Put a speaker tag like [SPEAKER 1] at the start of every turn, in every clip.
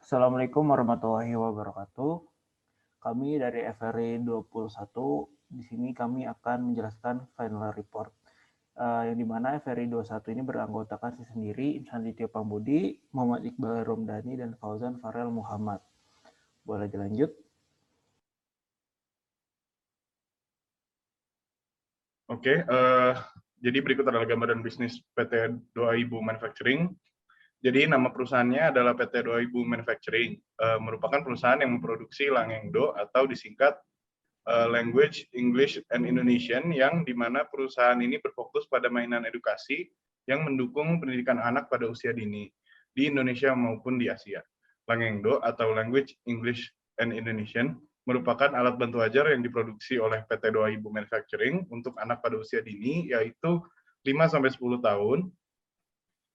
[SPEAKER 1] Assalamualaikum warahmatullahi wabarakatuh. Kami dari FRI 21, di sini kami akan menjelaskan final report. Yang dimana FRI 21 ini beranggotakan saya sendiri, Insan Ditya Pambudi, Muhammad Iqbal Romdani, dan Fauzan Farel Muhammad. Boleh dilanjut?
[SPEAKER 2] Oke, jadi berikut adalah gambaran bisnis PT 2000 Manufacturing. Jadi nama perusahaannya adalah PT 2000 Manufacturing, merupakan perusahaan yang memproduksi Langengdo atau disingkat Language, English, and Indonesian, yang dimana perusahaan ini berfokus pada mainan edukasi yang mendukung pendidikan anak pada usia dini di Indonesia maupun di Asia. Langengdo atau Language, English, and Indonesian merupakan alat bantu ajar yang diproduksi oleh PT 2000 Manufacturing untuk anak pada usia dini, yaitu 5-10 tahun,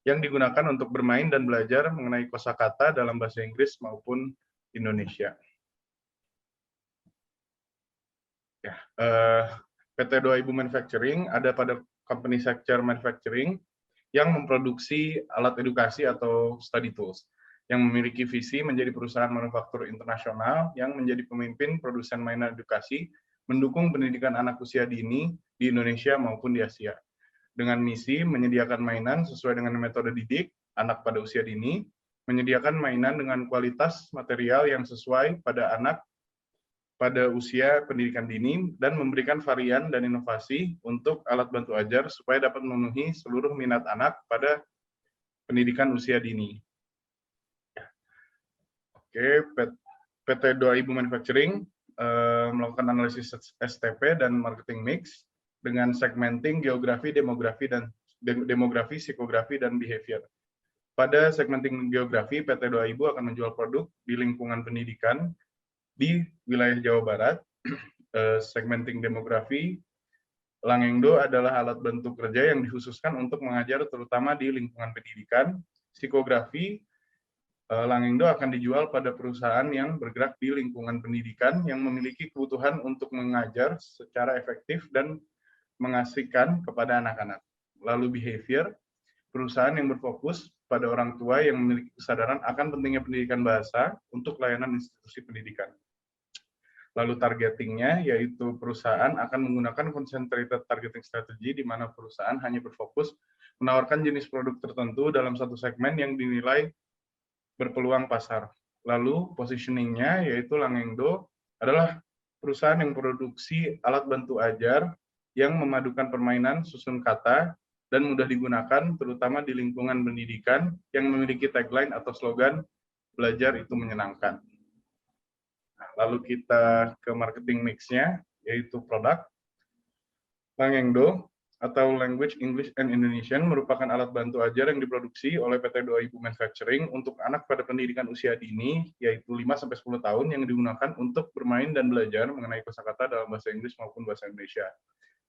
[SPEAKER 2] yang digunakan untuk bermain dan belajar mengenai kosakata dalam bahasa Inggris maupun Indonesia. Ya, PT 2000 Manufacturing ada pada company sector manufacturing yang memproduksi alat edukasi atau study tools, yang memiliki visi menjadi perusahaan manufaktur internasional yang menjadi pemimpin produsen mainan edukasi, mendukung pendidikan anak usia dini di Indonesia maupun di Asia. Dengan misi menyediakan mainan sesuai dengan metode didik anak pada usia dini, menyediakan mainan dengan kualitas material yang sesuai pada anak pada usia pendidikan dini, dan memberikan varian dan inovasi untuk alat bantu ajar supaya dapat memenuhi seluruh minat anak pada pendidikan usia dini. Oke, PT 2000 Manufacturing melakukan analisis STP dan marketing mix dengan segmenting geografi, demografi, psikografi, dan behavior. Pada segmenting geografi, PT 2000 akan menjual produk di lingkungan pendidikan di wilayah Jawa Barat. Segmenting demografi, Langengdo adalah alat bantu kerja yang dikhususkan untuk mengajar terutama di lingkungan pendidikan. Psikografi, Langengdo akan dijual pada perusahaan yang bergerak di lingkungan pendidikan yang memiliki kebutuhan untuk mengajar secara efektif dan mengasihkan kepada anak-anak. Lalu behavior, perusahaan yang berfokus pada orang tua yang memiliki kesadaran akan pentingnya pendidikan bahasa untuk layanan institusi pendidikan. Lalu targetingnya, yaitu perusahaan akan menggunakan concentrated targeting strategy, di mana perusahaan hanya berfokus menawarkan jenis produk tertentu dalam satu segmen yang dinilai berpeluang pasar. Lalu positioningnya, yaitu Langengdo adalah perusahaan yang produksi alat bantu ajar yang memadukan permainan, susun kata, dan mudah digunakan, terutama di lingkungan pendidikan yang memiliki tagline atau slogan, belajar itu menyenangkan. Lalu kita ke marketing mix-nya, yaitu produk. Langengdo atau Language, English, and Indonesian merupakan alat bantu ajar yang diproduksi oleh PT 2000 Manufacturing untuk anak pada pendidikan usia dini, yaitu 5-10 tahun, yang digunakan untuk bermain dan belajar mengenai kosakata dalam bahasa Inggris maupun bahasa Indonesia.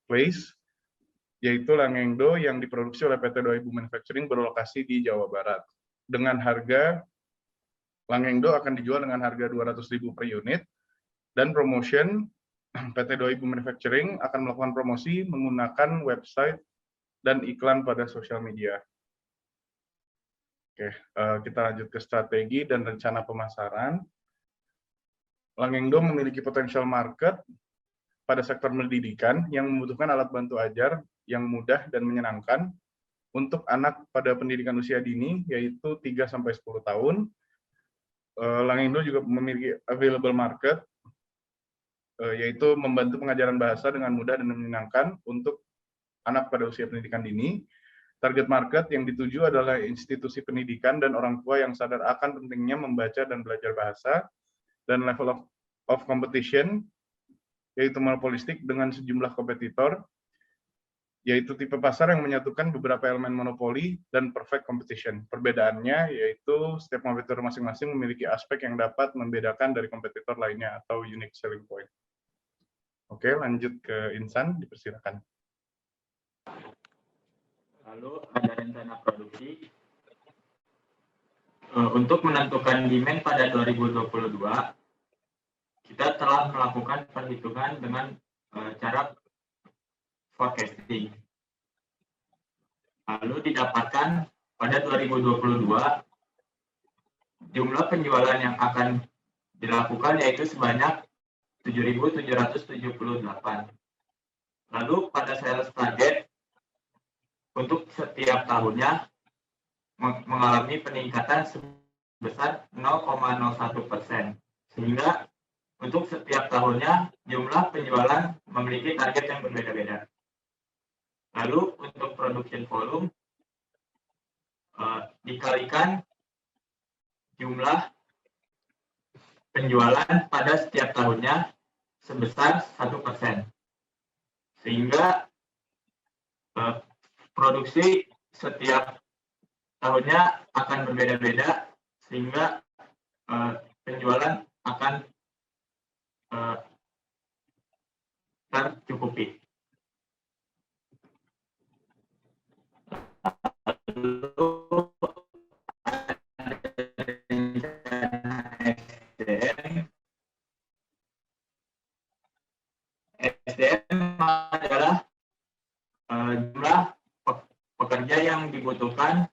[SPEAKER 2] Place, yaitu Langengdo yang diproduksi oleh PT 2000 Manufacturing berlokasi di Jawa Barat. Dengan harga Langengdo akan dijual dengan harga 200.000 per unit, dan promotion, PT 2000 Manufacturing akan melakukan promosi menggunakan website dan iklan pada sosial media. Oke, kita lanjut ke strategi dan rencana pemasaran. Langengdo memiliki potensial market pada sektor pendidikan yang membutuhkan alat bantu ajar yang mudah dan menyenangkan untuk anak pada pendidikan usia dini, yaitu 3-10 tahun. Langengdo juga memiliki available market, yaitu membantu pengajaran bahasa dengan mudah dan menyenangkan untuk anak pada usia pendidikan dini. Target market yang dituju adalah institusi pendidikan dan orang tua yang sadar akan pentingnya membaca dan belajar bahasa, dan level of competition, yaitu monopolistik dengan sejumlah kompetitor, yaitu tipe pasar yang menyatukan beberapa elemen monopoli dan perfect competition. Perbedaannya yaitu setiap kompetitor masing-masing memiliki aspek yang dapat membedakan dari kompetitor lainnya atau unique selling point. Oke, lanjut ke Insan, dipersilakan.
[SPEAKER 3] Lalu ada rencana produksi. Untuk menentukan demand pada 2022, kita telah melakukan perhitungan dengan cara forecasting. Lalu didapatkan pada 2022 jumlah penjualan yang akan dilakukan yaitu sebanyak 7.778. Lalu pada sales target untuk setiap tahunnya mengalami peningkatan sebesar 0,01%. Sehingga untuk setiap tahunnya jumlah penjualan memiliki target yang berbeda-beda. Lalu untuk production volume dikalikan jumlah penjualan pada setiap tahunnya sebesar 1%. Sehingga produksi setiap tahunnya akan berbeda-beda, sehingga penjualan akan tercukupi. SDM adalah jumlah pekerja yang dibutuhkan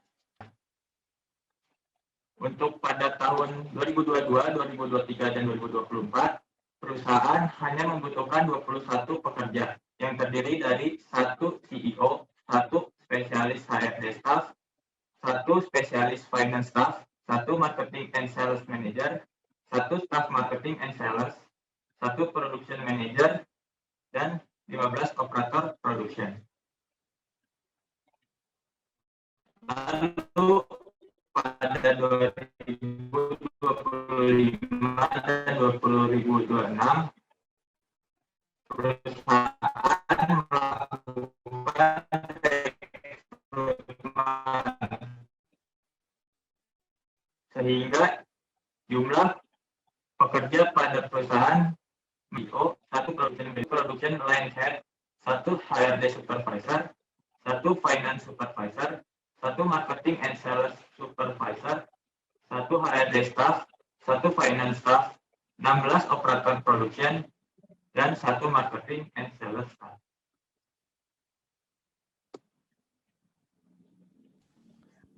[SPEAKER 3] untuk pada tahun 2022, 2023, dan 2024. Perusahaan hanya membutuhkan 21 pekerja yang terdiri dari 1 CEO, 1 spesialis HRD staff, 1 spesialis finance staff, 1 marketing and sales manager, 1 staff marketing and sales, 1 production manager, dan 15 operator production. Lalu pada 2025 dan 2026 perusahaan melakukan rekrutmen sehingga jumlah pekerja pada perusahaan BO 1 production line head, 1 HRD supervisor, 1 finance supervisor, 1 marketing and sales supervisor, 1 HRD staff, 1 finance staff, 16 operator production, dan 1 marketing and sales staff.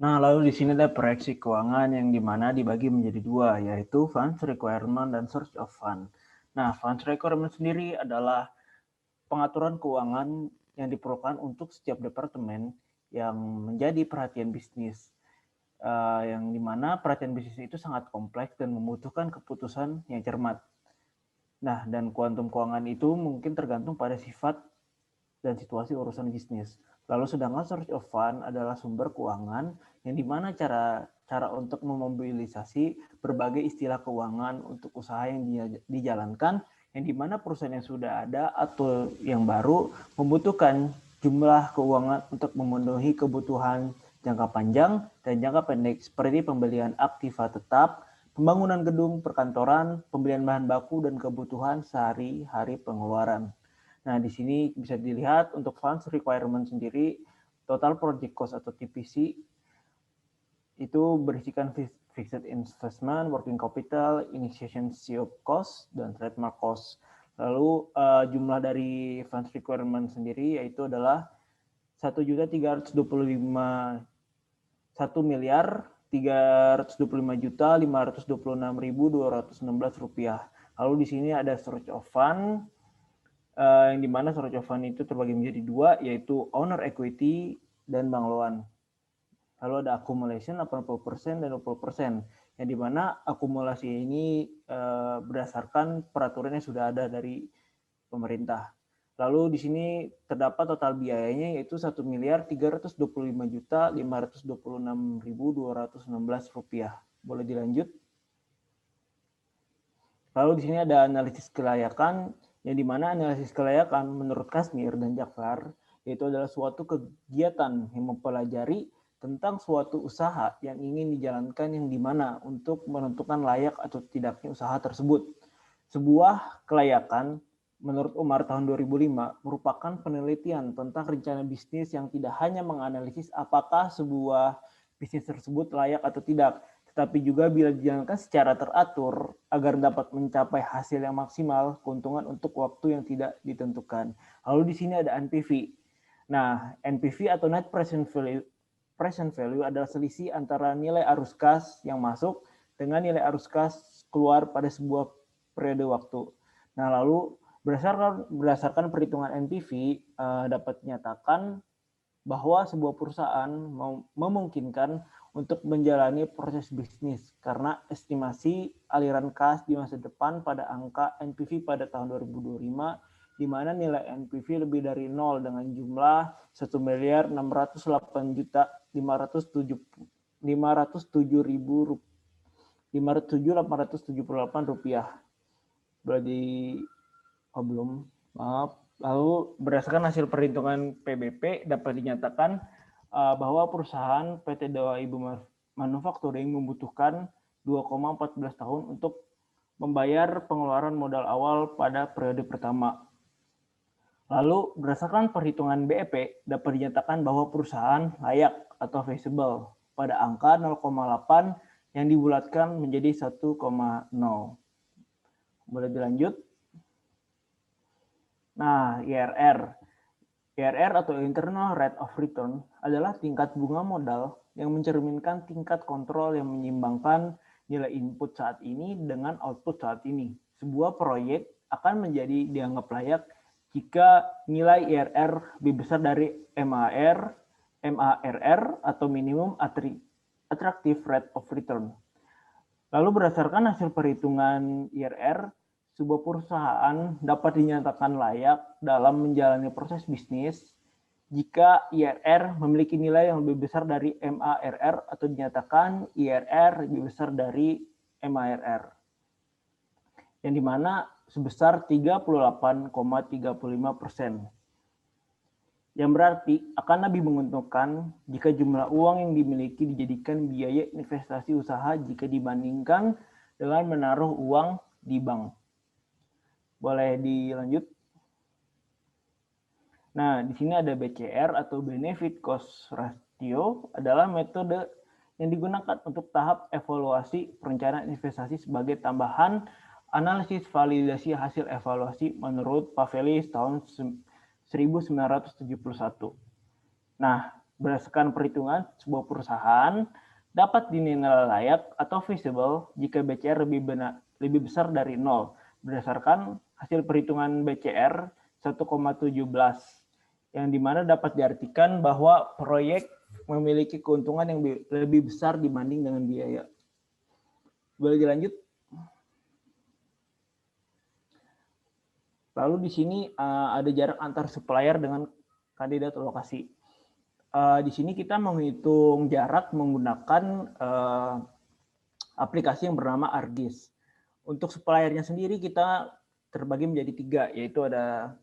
[SPEAKER 1] Nah, lalu di sini ada proyeksi keuangan yang dimana dibagi menjadi dua, yaitu funds requirement dan source of fund. Nah, funds requirement sendiri adalah pengaturan keuangan yang diperlukan untuk setiap departemen yang menjadi perhatian bisnis, yang dimana perhatian bisnis itu sangat kompleks dan membutuhkan keputusan yang cermat. Nah, dan kuantum keuangan itu mungkin tergantung pada sifat dan situasi urusan bisnis. Lalu sedangkan source of fund adalah sumber keuangan yang dimana cara untuk memobilisasi berbagai istilah keuangan untuk usaha yang dijalankan, yang dimana perusahaan yang sudah ada atau yang baru membutuhkan jumlah keuangan untuk memenuhi kebutuhan jangka panjang dan jangka pendek seperti pembelian aktiva tetap, pembangunan gedung perkantoran, pembelian bahan baku, dan kebutuhan sehari-hari pengeluaran. Nah, di sini bisa dilihat untuk funds requirement sendiri, total project cost atau TPC itu berisikan fixed investment, working capital, initiation cost, dan trademark cost. Lalu jumlah dari funds requirement sendiri yaitu adalah 1.325.526.216 rupiah. Lalu di sini ada source of fund, yang dimana source of fund itu terbagi menjadi dua, yaitu owner equity dan bank loan. Lalu ada accumulation 80% dan 20%, yang dimana akumulasi ini berdasarkan peraturan yang sudah ada dari pemerintah. Lalu di sini terdapat total biayanya yaitu 1.325.526.216 rupiah. Boleh dilanjut? Lalu di sini ada analisis kelayakan, yang dimana analisis kelayakan menurut Kasmir dan Jafar yaitu adalah suatu kegiatan yang mempelajari tentang suatu usaha yang ingin dijalankan, yang dimana untuk menentukan layak atau tidaknya usaha tersebut. Sebuah kelayakan menurut Umar tahun 2005 merupakan penelitian tentang rencana bisnis yang tidak hanya menganalisis apakah sebuah bisnis tersebut layak atau tidak, tetapi juga bila dijalankan secara teratur agar dapat mencapai hasil yang maksimal, keuntungan untuk waktu yang tidak ditentukan. Lalu di sini ada NPV. Nah, NPV atau Net Present Value adalah selisih antara nilai arus kas yang masuk dengan nilai arus kas keluar pada sebuah periode waktu. Nah, lalu berdasarkan perhitungan NPV dapat dinyatakan bahwa sebuah perusahaan memungkinkan untuk menjalani proses bisnis karena estimasi aliran kas di masa depan pada angka NPV pada tahun 2025 di mana nilai NPV lebih dari 0 dengan jumlah 1.608.507.878 rupiah. Berarti belum, maaf. Lalu berdasarkan hasil perhitungan PBP dapat dinyatakan bahwa perusahaan PT Dowa Ibu Manufacturing membutuhkan 2,14 tahun untuk membayar pengeluaran modal awal pada periode pertama. Lalu berdasarkan perhitungan BEP dapat dinyatakan bahwa perusahaan layak atau feasible pada angka 0,8 yang dibulatkan menjadi 1,0. Boleh dilanjut? Nah, IRR. IRR atau Internal Rate of Return adalah tingkat bunga modal yang mencerminkan tingkat kontrol yang menyeimbangkan nilai input saat ini dengan output saat ini. Sebuah proyek akan menjadi dianggap layak jika nilai IRR lebih besar dari MARR atau Minimum Attractive Rate of Return. Lalu berdasarkan hasil perhitungan IRR, sebuah perusahaan dapat dinyatakan layak dalam menjalani proses bisnis jika IRR memiliki nilai yang lebih besar dari MARR atau dinyatakan IRR lebih besar dari MARR, yang dimana sebesar 38,35%. Yang berarti akan lebih menguntungkan jika jumlah uang yang dimiliki dijadikan biaya investasi usaha jika dibandingkan dengan menaruh uang di bank. Boleh dilanjut? Nah, di sini ada BCR atau Benefit Cost Ratio adalah metode yang digunakan untuk tahap evaluasi perencanaan investasi sebagai tambahan analisis validasi hasil evaluasi menurut Pavelis tahun 1971. Nah, berdasarkan perhitungan sebuah perusahaan dapat dinilai layak atau feasible jika BCR lebih besar dari 0 berdasarkan hasil perhitungan BCR 1,17 yang dimana dapat diartikan bahwa proyek memiliki keuntungan yang lebih besar dibanding dengan biaya. Boleh dilanjut? Lalu di sini ada jarak antar supplier dengan kandidat lokasi. Di sini kita menghitung jarak menggunakan aplikasi yang bernama ArcGIS. Untuk suppliernya sendiri kita terbagi menjadi 3, yaitu ada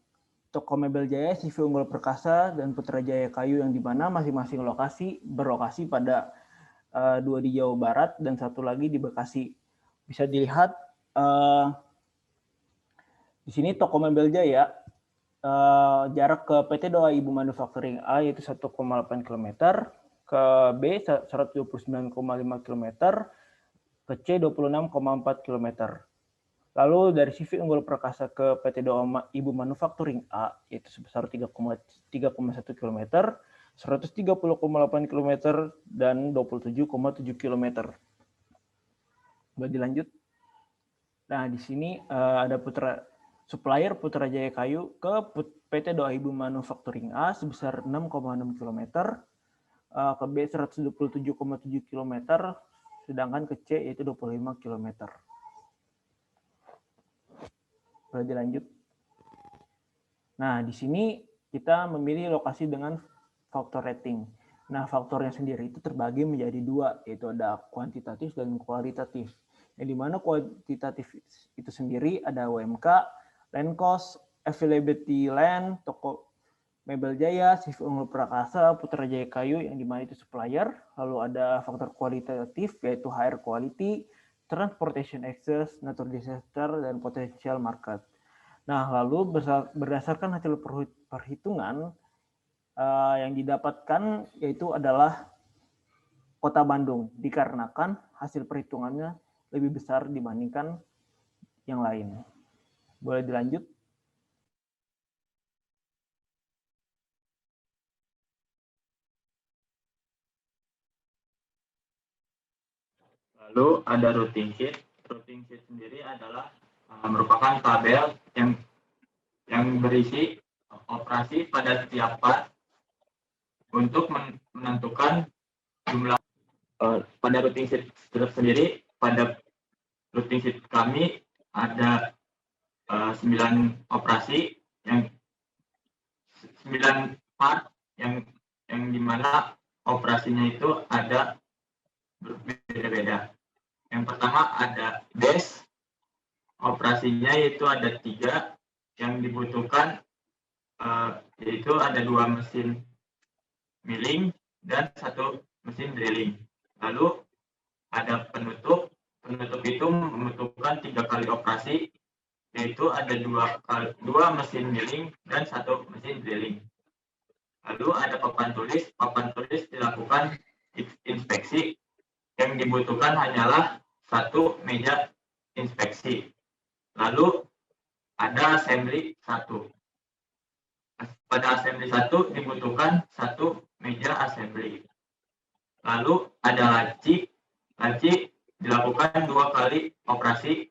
[SPEAKER 1] Toko Mebel Jaya, CV Unggul Perkasa, dan Putrajaya Kayu yang dimana masing-masing lokasi berlokasi pada 2 di Jawa Barat dan 1 lagi di Bekasi. Bisa dilihat di sini Toko Mebel Jaya jarak ke PT Dowa Ibu Manufacturing A yaitu 1,8 km, ke B 129,5 km, ke C 26,4 km. Lalu dari CV Unggul Perkasa ke PT Dowa Ibu Manufacturing A yaitu sebesar 3,1 km, 130,8 km, dan 27,7 km. Boleh dilanjut? Nah, di sini ada supplier Putrajaya Kayu ke PT Dowa Ibu Manufacturing A sebesar 6,6 km, ke B 127,7 km, sedangkan ke C yaitu 25 km. Boleh dilanjut? Nah, di sini kita memilih lokasi dengan faktor rating. Nah, faktornya sendiri itu terbagi menjadi 2, yaitu ada kuantitatif dan kualitatif. Yang dimana kuantitatif itu sendiri ada UMK, land cost, availability land, Toko Mebel Jaya, CV Unggul Prakasa, Putrajaya Kayu yang dimana itu supplier. Lalu ada faktor kualitatif yaitu higher quality, transportation access, natural disaster, dan potential market. Nah, lalu berdasarkan hasil perhitungan yang didapatkan yaitu adalah Kota Bandung, dikarenakan hasil perhitungannya lebih besar dibandingkan yang lain. Boleh dilanjut?
[SPEAKER 3] Lalu ada routing sheet. Routing sheet sendiri adalah merupakan tabel yang berisi operasi pada setiap part untuk menentukan jumlah. Pada routing sheet sendiri, pada routing sheet kami ada 9 operasi, yang 9 part yang dimana operasinya itu ada berbeda-beda. Yang pertama ada dash, operasinya yaitu ada 3 yang dibutuhkan, yaitu ada 2 mesin milling dan 1 mesin drilling. Lalu ada penutup itu membutuhkan 3 kali operasi, yaitu ada 2 mesin milling dan 1 mesin drilling. Lalu ada papan tulis dilakukan inspeksi, yang dibutuhkan hanyalah 1 meja inspeksi. Lalu ada assembly 1. Pada assembly 1 dibutuhkan 1 meja assembly. Lalu ada laci dilakukan 2 kali operasi,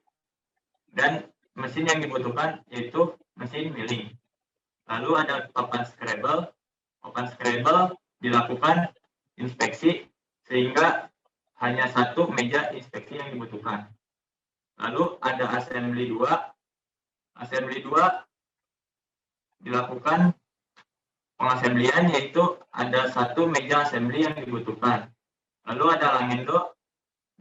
[SPEAKER 3] dan mesin yang dibutuhkan yaitu mesin milling. Lalu ada papan Scrabble dilakukan inspeksi sehingga hanya 1 meja inspeksi yang dibutuhkan. Lalu ada assembly 2 dilakukan pengassemblyan, yaitu ada 1 meja assembly yang dibutuhkan. Lalu ada Langendo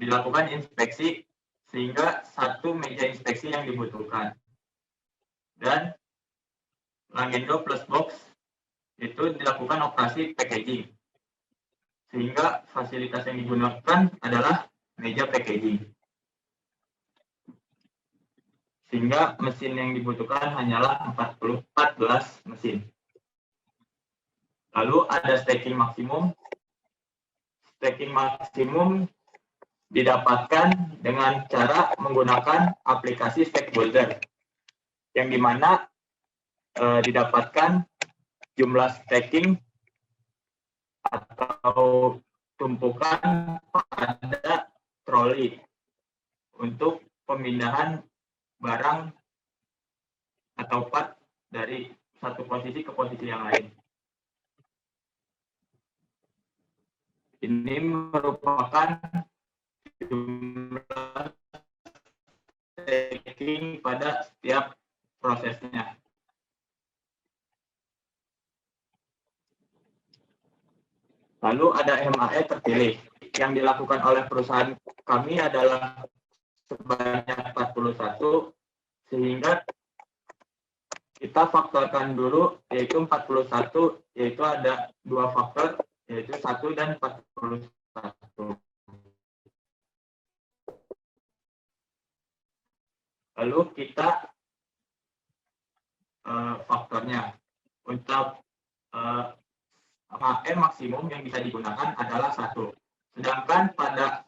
[SPEAKER 3] dilakukan inspeksi sehingga 1 meja inspeksi yang dibutuhkan. Dan Langendo plus box itu dilakukan operasi packaging, sehingga fasilitas yang digunakan adalah meja packaging. Sehingga mesin yang dibutuhkan hanyalah 14 mesin. Lalu ada stacking maksimum. Stacking maksimum didapatkan dengan cara menggunakan aplikasi Stackbuilder, yang dimana didapatkan jumlah stacking atau tumpukan pada troli untuk pemindahan barang atau part dari satu posisi ke posisi yang lain. Ini merupakan jumlah stacking pada setiap prosesnya. Lalu ada MAE terpilih. Yang dilakukan oleh perusahaan kami adalah sebanyak 41, sehingga kita faktorkan dulu, yaitu 41, yaitu ada 2 faktor, yaitu 1 dan 41. Lalu kita faktornya. Untuk MAE maksimum yang bisa digunakan adalah 1. Sedangkan pada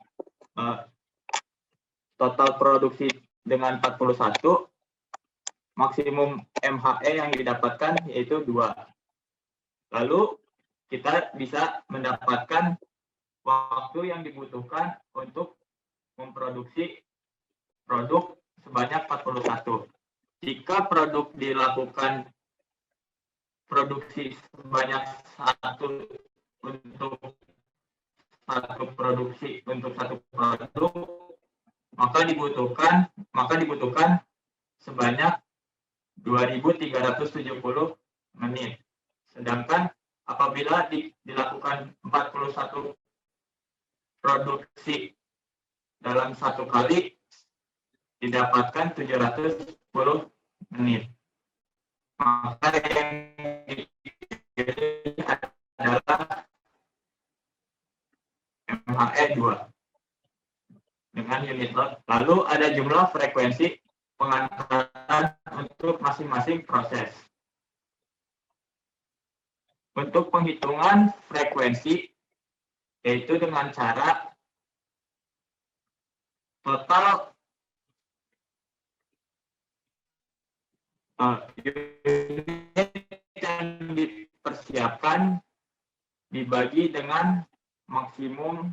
[SPEAKER 3] total produksi dengan 41, maksimum MHE yang didapatkan yaitu 2. Lalu kita bisa mendapatkan waktu yang dibutuhkan untuk memproduksi produk sebanyak 41. Jika produk dilakukan produksi sebanyak 1 untuk satu produksi untuk 1 produk, maka dibutuhkan sebanyak 2.370 menit. Sedangkan apabila dilakukan 41 produksi dalam 1 kali, didapatkan 710 menit. Maka yang dipilih adalah MHE 2 dengan unit lot. Lalu ada jumlah frekuensi pengangkatan untuk masing-masing proses. Untuk penghitungan frekuensi, yaitu dengan cara total unit yang dipersiapkan dibagi dengan maksimum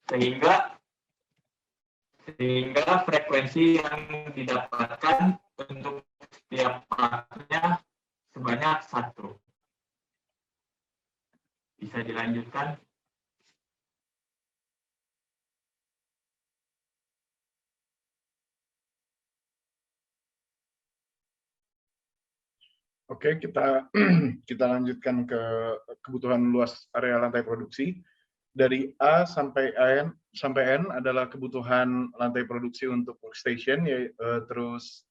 [SPEAKER 3] sehingga frekuensi yang didapatkan untuk setiap partnya sebanyak 1. Bisa dilanjutkan.
[SPEAKER 2] Oke, kita kita lanjutkan ke kebutuhan luas area lantai produksi. Dari A sampai N adalah kebutuhan lantai produksi untuk workstation, terus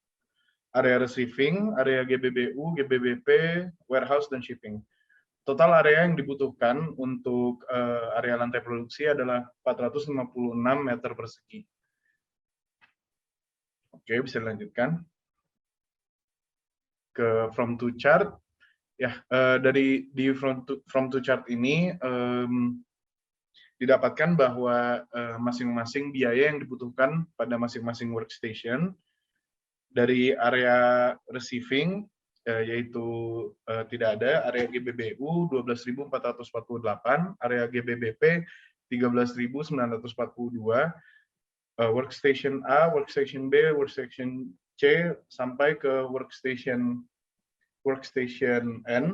[SPEAKER 2] area receiving, area GBBU, GBBP, warehouse, dan shipping. Total area yang dibutuhkan untuk area lantai produksi adalah 456 meter persegi. Oke, bisa dilanjutkan ke from to chart. Ya, dari di from to chart ini didapatkan bahwa masing-masing biaya yang dibutuhkan pada masing-masing workstation dari area receiving yaitu tidak ada, area GBBU 12.448, area GBBP 13.942, workstation A, workstation B, workstation C sampai ke workstation N,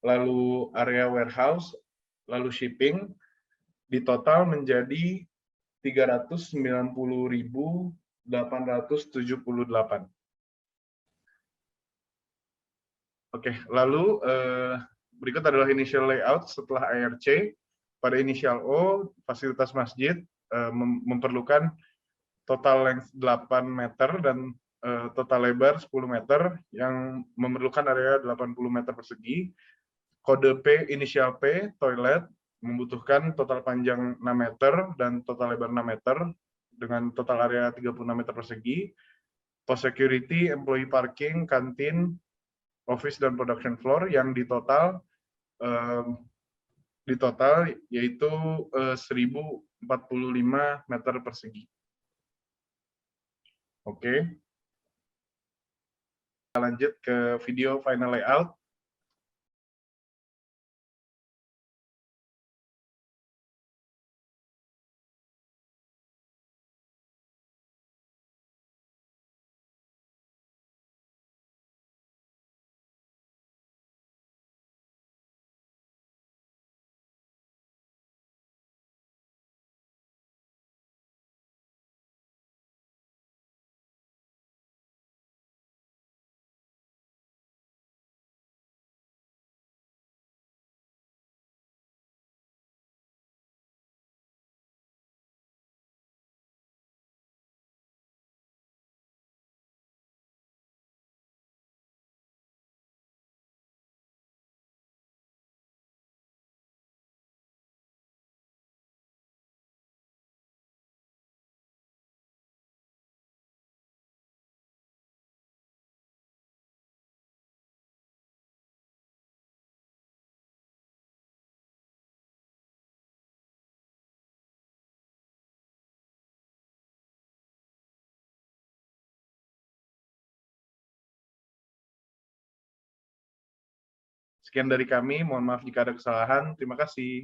[SPEAKER 2] lalu area warehouse, lalu shipping, di total menjadi 390.878. Oke, lalu berikut adalah initial layout setelah ARC. Pada inisial O, fasilitas masjid memerlukan total length 8 meter dan total lebar 10 meter yang memerlukan area 80 meter persegi. Kode P, inisial P, toilet, membutuhkan total panjang 6 meter dan total lebar 6 meter dengan total area 36 meter persegi. Post security, employee parking, kantin, office dan production floor yang di total yaitu 1045 meter persegi. Oke. Kita lanjut ke video final layout. Sekian dari kami, mohon maaf jika ada kesalahan. Terima kasih.